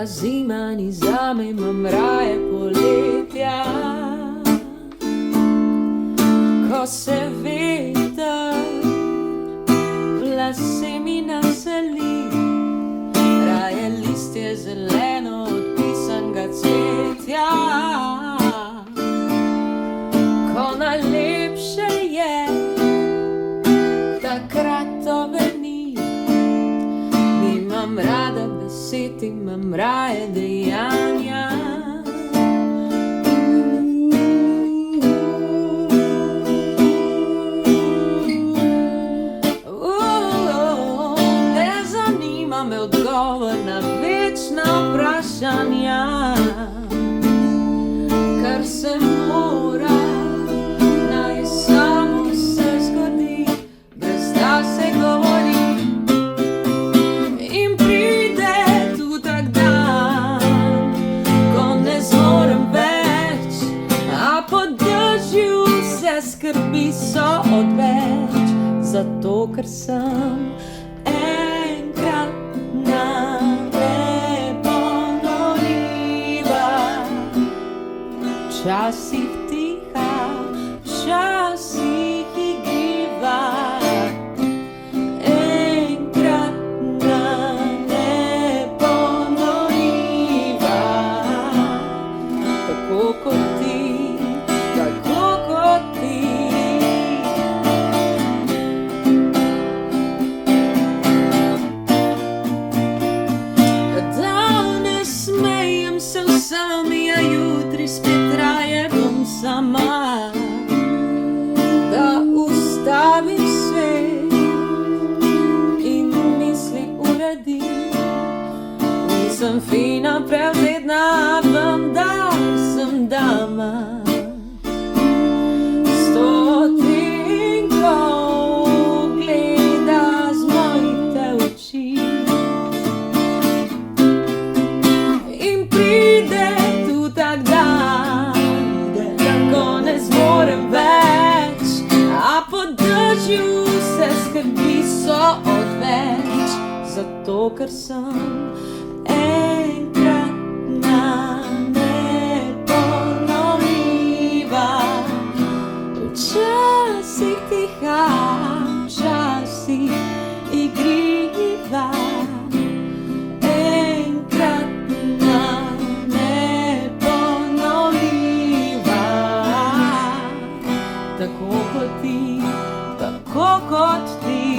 zima ni zame, imam raje poletja. Ko se veter v lase mi naseli, raje listje zeleno od pisanega cvetja. Ko najlepše je, takrat to veni. Nimam rada besed, imam raje dejanja. Ne zanima me odgovor na večna vprašanja. Kar se mora, naj samo se zgodi, brez da se govori. In pride tu tak dan, ko ne zmorem več, a po dežju vse skrbi so odveč. Zato, ker sem enkratna, neponovljiva, včasih tiha, včasih igriva. Enkratna, neponovljiva, tako kot ti, tako kot ti. Danes smejem se vsem, a jutri spet raje bom sama. Da ustavim svet in misli uredim. Nisem fina, prevzetna, vendar sem dama. Stotinko gleda z mojih te oči. In pride tu tak dan, ko ne zmorem več, a po dežju vse skrbi so odveč. Zato, ker sem enkratna, neponovljiva, včasih tiha, včasih igriva. Enkratna, neponovljiva, tako kot ti, tako kot ti.